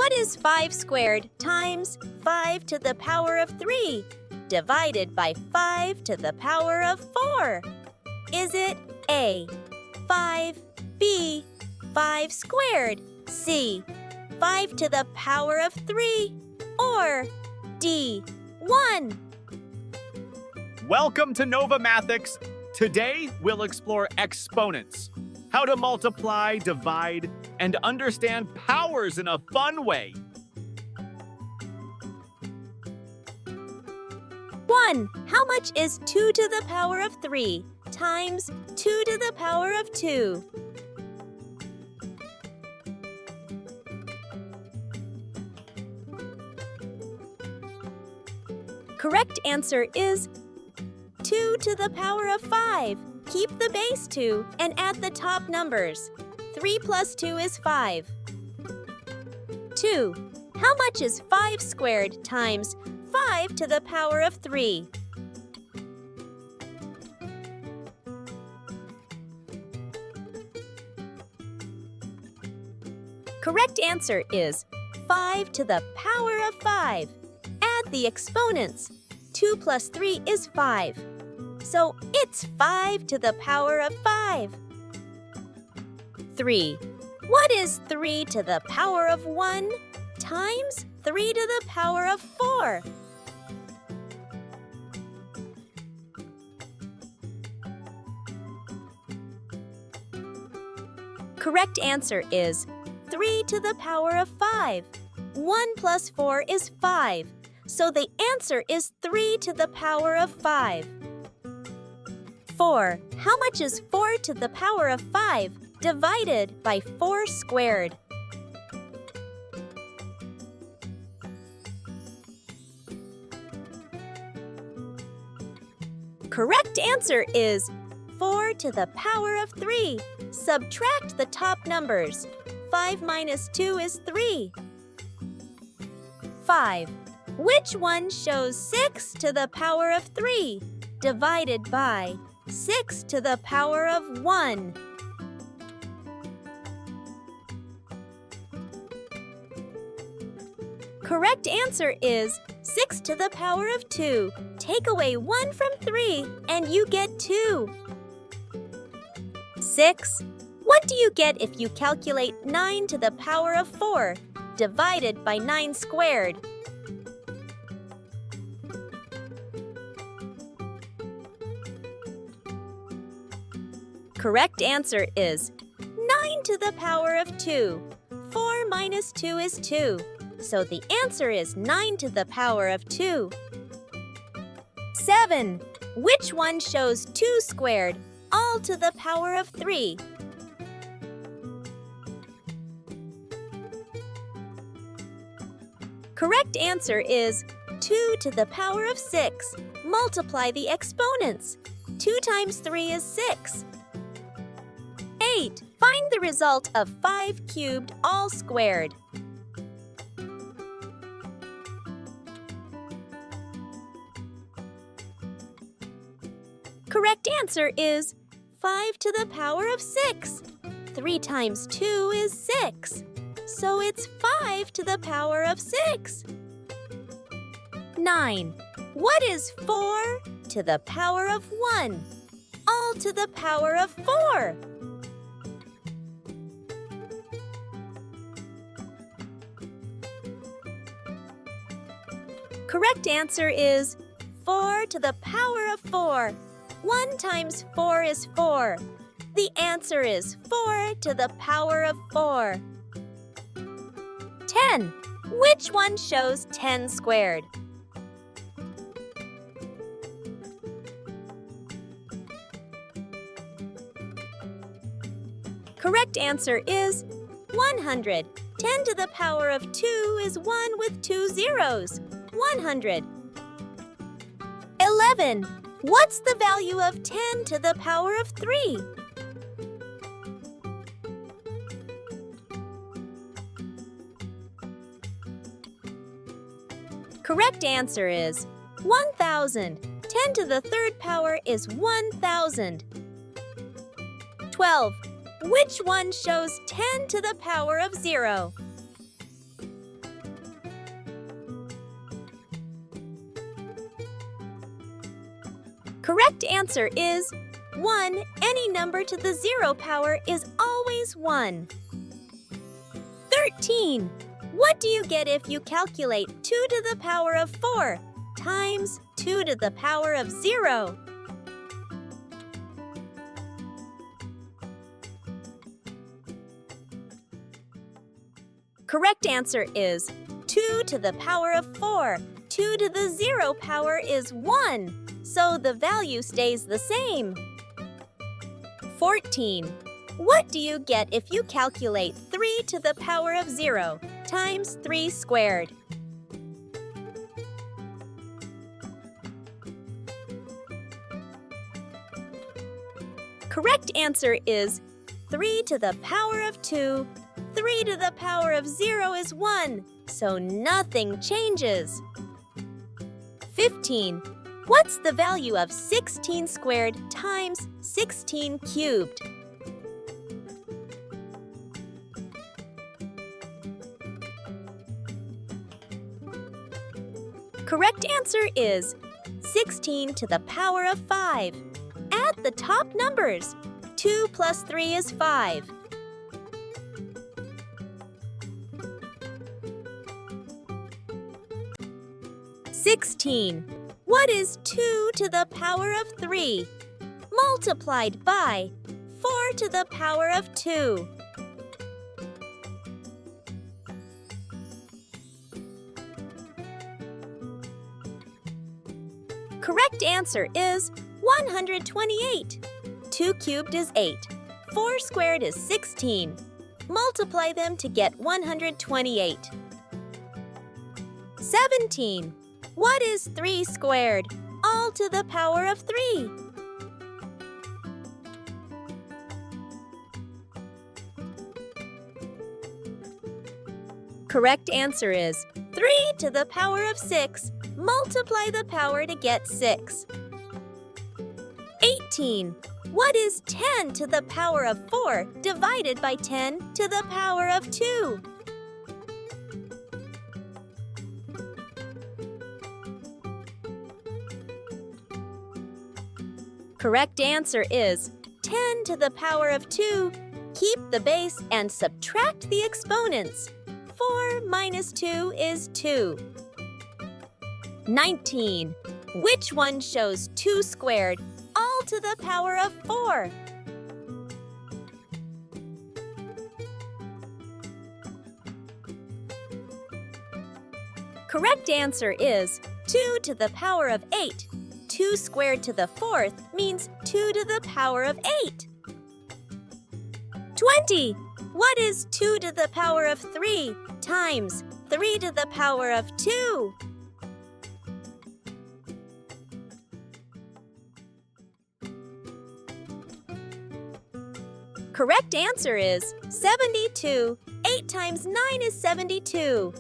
What is 5 squared times 5 to the power of 3 divided by 5 to the power of 4? Is it A, 5, B, 5 squared, C, 5 to the power of 3, or D, 1? Welcome to Nova Mathics. Today, we'll explore exponents, how to multiply, divide, and understand powers in a fun way. 1. How much is 2 to the power of 3 times 2 to the power of 2? Correct answer is 2 to the power of 5. Keep the base 2 and add the top numbers. 3 plus 2 is 5. 2. How much is 5 squared times 5 to the power of 3? Correct answer is 5 to the power of 5. Add the exponents. 2 plus 3 is 5. So it's 5 to the power of 5. 3. What is 3 to the power of 1 times 3 to the power of 4? Correct answer is 3 to the power of 5. 1 plus 4 is 5. So the answer is 3 to the power of 5. 4. How much is 4 to the power of 5 divided by 4 squared? Correct answer is 4 to the power of 3. Subtract the top numbers. 5 minus 2 is 3. 5. Which one shows 6 to the power of 3 divided by 6 to the power of 1? Correct answer is 6 to the power of 2. Take away 1 from 3 and you get 2. 6. What do you get if you calculate 9 to the power of 4 divided by 9 squared? Correct answer is 9 to the power of 2. 4 minus 2 is 2. So the answer is 9 to the power of 2. 7. Which one shows 2 squared all to the power of 3? Correct answer is 2 to the power of 6. Multiply the exponents. 2 times 3 is 6. 8. Find the result of 5 cubed all squared. Correct answer is 5 to the power of 6. 3 times 2 is 6. So it's 5 to the power of 6. 9. What is 4 to the power of 1? All to the power of 4. Correct answer is 4 to the power of 4. 1 times 4 is 4. The answer is 4 to the power of 4. 10. Which one shows 10 squared? Correct answer is 100. 10 to the power of 2 is 1 with 2 zeros. 100. 11. What's the value of 10 to the power of 3? Correct answer is 1,000. 10 to the third power is 1,000. 12. Which one shows 10 to the power of 0? Correct answer is 1. Any number to the 0 power is always 1. 13. What do you get if you calculate 2 to the power of 4 times 2 to the power of 0? Correct answer is 2 to the power of 4. 2 to the 0 power is 1, so the value stays the same. 14. What do you get if you calculate 3 to the power of 0 times 3 squared? Correct answer is 3 to the power of 2. 3 to the power of 0 is 1, so nothing changes. 15. What's the value of 16 squared times 16 cubed? Correct answer is 16 to the power of 5. Add the top numbers. 2 plus 3 is 5. 16. What is 2 to the power of 3 multiplied by 4 to the power of 2? Correct answer is 128. 2 cubed is 8. 4 squared is 16. Multiply them to get 128. 17. What is 3 squared, all to the power of 3? Correct answer is 3 to the power of 6. Multiply the power to get 6. 18. What is 10 to the power of 4 divided by 10 to the power of 2? Correct answer is 10 to the power of 2. Keep the base and subtract the exponents. 4 minus 2 is 2. 19. Which one shows 2 squared, all to the power of 4? Correct answer is 2 to the power of 8. 2 squared to the 4th means 2 to the power of 8. 20. What is 2 to the power of 3 times 3 to the power of 2? Correct answer is 72. 8 times 9 is 72.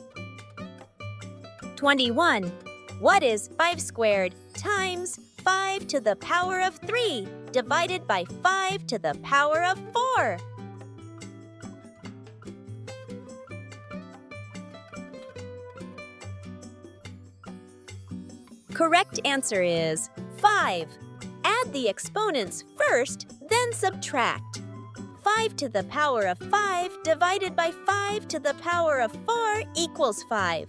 21. What is 5 squared times 5 to the power of 3 divided by 5 to the power of 4? Correct answer is 5. Add the exponents first, then subtract. 5 to the power of 5 divided by 5 to the power of 4 equals 5.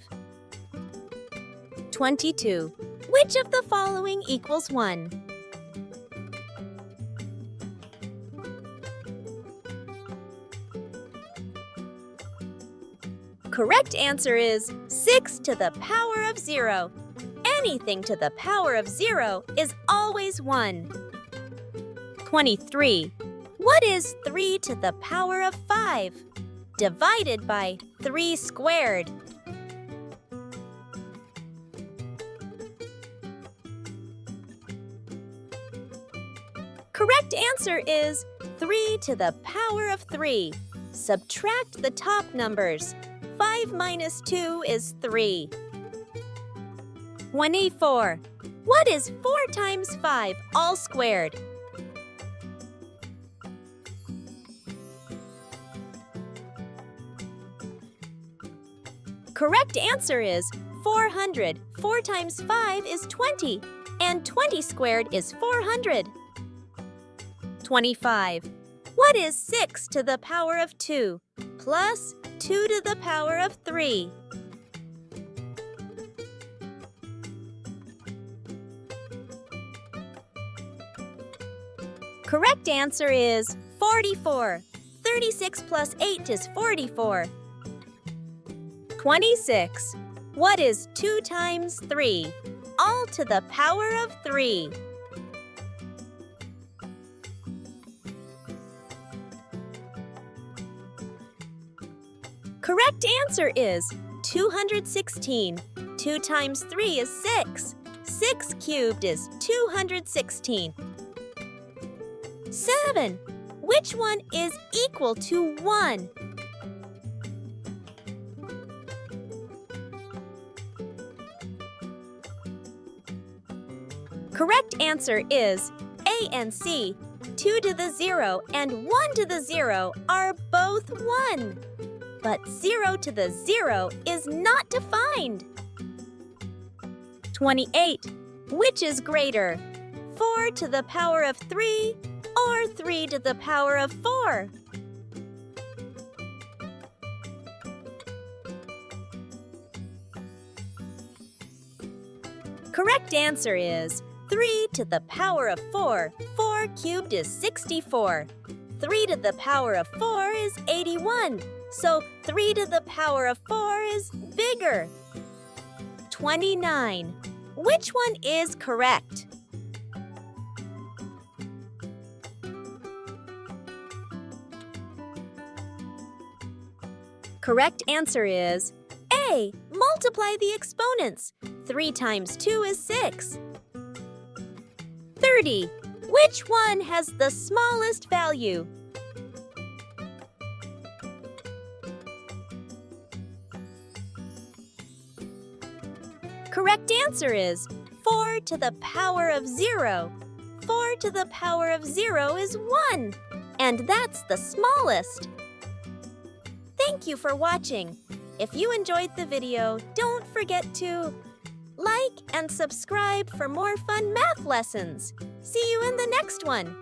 22. Which of the following equals 1? Correct answer is 6 to the power of 0. Anything to the power of 0 is always 1. 23. What is 3 to the power of 5 divided by 3 squared? Correct answer is 3 to the power of 3. Subtract the top numbers. 5 minus 2 is 3. 24. What is 4 times 5 all squared? Correct answer is 400. 4 times 5 is 20. and 20 squared is 400. 25. What is 6 to the power of 2 plus 2 to the power of 3? Correct answer is 44. 36 plus 8 is 44. 26. What is 2 times 3? All to the power of 3. Correct answer is 216. 2 times 3 is 6. 6 cubed is 216. 7. Which one is equal to 1? Correct answer is A and C. 2 to the 0 and 1 to the 0 are both 1. But 0 to the 0 is not defined. 28. Which is greater, 4 to the power of 3 or 3 to the power of 4? Correct answer is 3 to the power of 4. 4 cubed is 64. 3 to the power of 4 is 81. So 3 to the power of 4 is bigger. 29. Which one is correct? Correct answer is A. Multiply the exponents. 3 times 2 is 6. 30. Which one has the smallest value? Correct answer is 4 to the power of 0. 4 to the power of 0 is 1, and that's the smallest. Thank you for watching. If you enjoyed the video, don't forget to like and subscribe for more fun math lessons. See you in the next one.